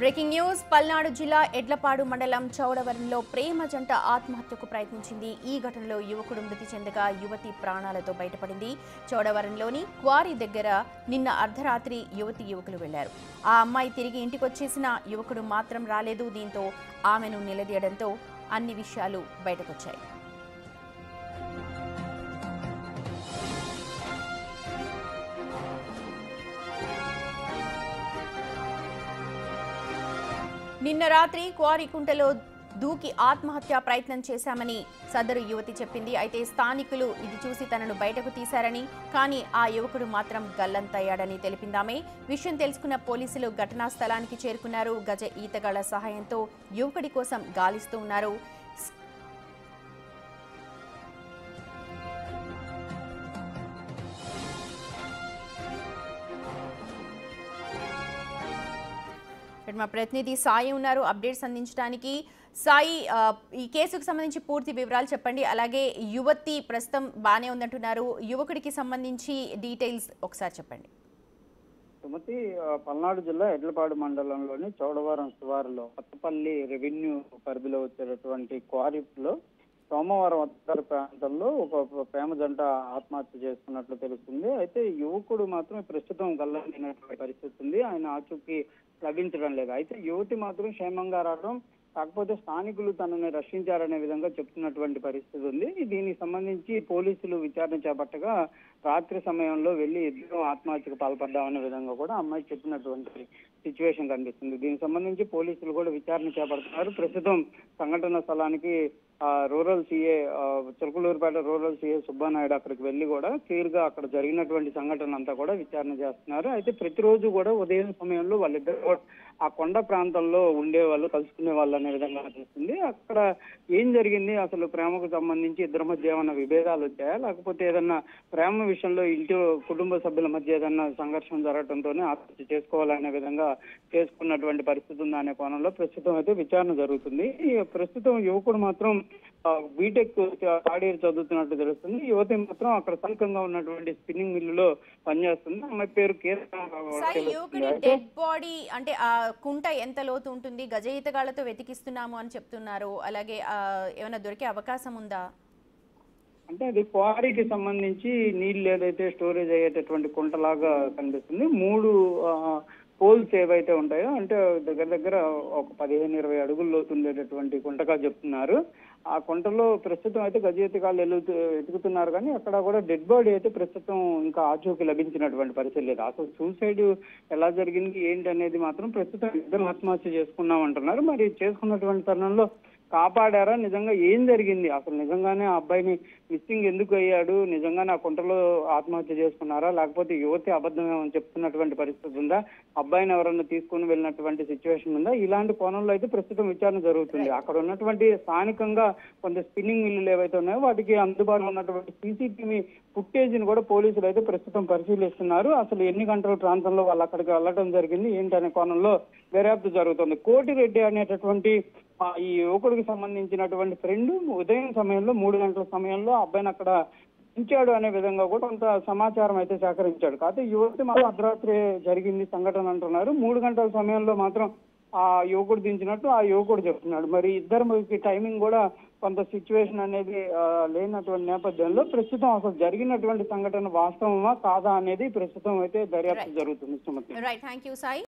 Breaking news Palnadu జిల్లా ఎడ్లపాడు మండలం చౌడవరంలో ప్రేమ జంట ఆత్మహత్యకు ప్రయత్నించింది. ఈ ఘటనలో యువకుడు మృతి చెందగా యువతి ప్రాణాలతో బయటపడింది. చౌడవరంలోని క్వారీ దగ్గర నిన్న అర్ధరాత్రి యువకులు వెళ్లారు. ఆ అమ్మాయి తిరిగి ఇంటికొచ్చేసిన యువకుడు మాత్రం రాలేదు. దీంతో ఆమెను నిలదీయడంతో అన్ని విషయాలు బయటకొచ్చాయి. నిన్న రాత్రి క్వారీ కుంటలో దూకి ఆత్మహత్య ప్రయత్నం చేశామని సదరు యువతి చెప్పింది. అయితే స్థానికులు ఇది చూసి తనను బయటకు తీశారని, కానీ ఆ యువకుడు మాత్రం గల్లంతయ్యాడని తెలిపిందామే. విషయం తెలుసుకున్న పోలీసులు ఘటనా స్థలానికి చేరుకున్నారు. గజ ఈతగాళ్ల సహాయంతో యువకుడి కోసం గాలిస్తూ ఉన్నారు. మా ప్రతినిధి సాయి ఉన్నారు అప్డేట్స్ అందించడానికి. సాయి, ఈ కేసుకు సంబంధించి పూర్తి వివరాలు చెప్పండి. అలాగే యువతి ప్రస్తుతం బానే ఉందంటున్నారు, యువకుడికి సంబంధించి డీటెయిల్స్ ఒకసారి చెప్పండి. సుమతి, పల్నాడు జిల్లా ఎడ్లపాడు మండలంలోని చౌడవరం శివారులో కొత్తపల్లి రెవెన్యూ పరిధిలో వచ్చేటటువంటి క్వారీలో సోమవారం ఉత్తర ప్రాంతంలో ఒక ప్రేమ జంట ఆత్మహత్య చేసుకున్నట్లు తెలుస్తుంది. అయితే యువకుడు మాత్రం ప్రస్తుతం గల్లంతైనటువంటి పరిస్థితి ఉంది. ఆయన ఆచూకీ లభించడం లేదు. అయితే యువతి మాత్రం క్షేమంగా రావడం, కాకపోతే స్థానికులు తనని రక్షించారనే విధంగా చెప్తున్నటువంటి పరిస్థితి ఉంది. దీనికి సంబంధించి పోలీసులు విచారణ చేపట్టగా రాత్రి సమయంలో వెళ్లి ఇద్దరు ఆత్మహత్యకు పాల్పడ్డామనే విధంగా కూడా అమ్మాయి చెప్పినటువంటి సిచ్యువేషన్ కనిపిస్తుంది. దీనికి సంబంధించి పోలీసులు కూడా విచారణ చేపడుతున్నారు. ప్రస్తుతం సంఘటన స్థలానికి rural CA Chilakaluripet rural CA Subba Naidu అక్కడికి వెళ్లి కూడా క్లియర్ గా అక్కడ జరిగినటువంటి సంఘటన అంతా కూడా విచారణ చేస్తున్నారు. అయితే ప్రతిరోజు కూడా ఉదయం సమయంలో వాళ్ళిద్దరు ఆ కొండ ప్రాంతంలో ఉండేవాళ్ళు, కలుసుకునే వాళ్ళు అనే విధంగా అనిపిస్తుంది. అక్కడ ఏం జరిగింది, అసలు ప్రేమకు సంబంధించి ఇద్దరి మధ్య ఏమైనా విభేదాలు వచ్చాయా, లేకపోతే ఏదన్నా ప్రేమ విషయంలో ఇంటి కుటుంబ సభ్యుల మధ్య ఏదన్నా సంఘర్షణ జరగడంతోనే ఆత్మహత్య చేసుకోవాలనే విధంగా చేసుకున్నటువంటి పరిస్థితి ఉందా అనే కోణంలో ప్రస్తుతం అయితే విచారణ జరుగుతుంది. ప్రస్తుతం యువకుడు మాత్రం బీటెక్ థర్డ్ ఇయర్ చదువుతున్నట్టు తెలుస్తుంది. యువతి మాత్రం అక్కడ స్థానికంగా ఉన్నటువంటి స్పిన్నింగ్ మిల్లులో పనిచేస్తుంది. అమ్మాయి పేరు డెడ్ బాడీ అంటే ఆ కుంట ఎంత లోతు ఉంటుంది, గజ ఈతగాళ్లతో వెతికిస్తున్నాము అని చెప్తున్నారు. అలాగే ఏమైనా దొరికే అవకాశం ఉందా? అంటే అది క్వారీకి సంబంధించి నీళ్లు ఏదైతే స్టోరేజ్ అయ్యేటటువంటి కుంటలాగా కనిపిస్తుంది. 3 పోల్స్ ఏవైతే ఉంటాయో, అంటే దగ్గర దగ్గర ఒక 15-20 అడుగుల లోతు ఉండేటటువంటి కుంటగా చెప్తున్నారు. ఆ కుంటలో ప్రస్తుతం అయితే గజయితగాళ్ళు వెతుకుతున్నారు, కానీ అక్కడ కూడా డెడ్ బాడీ అయితే ప్రస్తుతం ఇంకా ఆచూకీ లభించినటువంటి పరిస్థితి లేదు. అసలు సూసైడ్ ఎలా జరిగింది ఏంటి అనేది మాత్రం ప్రస్తుతం ఇద్దరు ఆత్మహత్య చేసుకున్నాం అంటున్నారు. మరి చేసుకున్నటువంటి తరుణంలో కాపాడారా, నిజంగా ఏం జరిగింది, అసలు నిజంగానే ఆ అబ్బాయిని మిస్సింగ్ ఎందుకు అయ్యాడు, నిజంగానే ఆ కుంటలో ఆత్మహత్య చేసుకున్నారా, లేకపోతే యువతి అబద్ధమేమని చెప్తున్నటువంటి పరిస్థితి ఉందా, అబ్బాయిని ఎవరన్నా తీసుకుని వెళ్ళినటువంటి సిచ్యువేషన్ ఉందా, ఇలాంటి కోణంలో అయితే ప్రస్తుతం విచారణ జరుగుతుంది. అక్కడ ఉన్నటువంటి స్థానికంగా కొంత స్పిన్నింగ్ మిల్లులు ఏవైతే ఉన్నాయో వాటికి అందుబాటులో ఉన్నటువంటి సీసీటీవీ ఫుటేజ్ ని కూడా పోలీసులు అయితే ప్రస్తుతం పరిశీలిస్తున్నారు. అసలు ఎన్ని గంటల ప్రాంతంలో వాళ్ళు అక్కడికి వెళ్ళడం జరిగింది ఏంటనే కోణంలో దర్యాప్తు జరుగుతుంది. కోటిరెడ్డి అనేటటువంటి ఈ యువకుడికి సంబంధించినటువంటి ఫ్రెండ్ ఉదయం సమయంలో 3 గంటల సమయంలో అబ్బాయిని అక్కడ ఉంచాడు అనే విధంగా కూడా కొంత సమాచారం అయితే సేకరించాడు. కాకపోతే యువతి మాత్రం అర్ధరాత్రి జరిగింది సంఘటన అంటున్నారు. 3 గంటల సమయంలో మాత్రం ఆ యువకుడు దించినట్టు ఆ యువకుడు చెప్తున్నాడు. మరి ఇద్దరికి టైమింగ్ కూడా కొంత సిచ్యువేషన్ అనేది లేనటువంటి నేపథ్యంలో ప్రస్తుతం అసలు జరిగినటువంటి సంఘటన వాస్తవమా కాదా అనేది ప్రస్తుతం అయితే దర్యాప్తు జరుగుతుంది. సుమతి. Right, thank you Sai.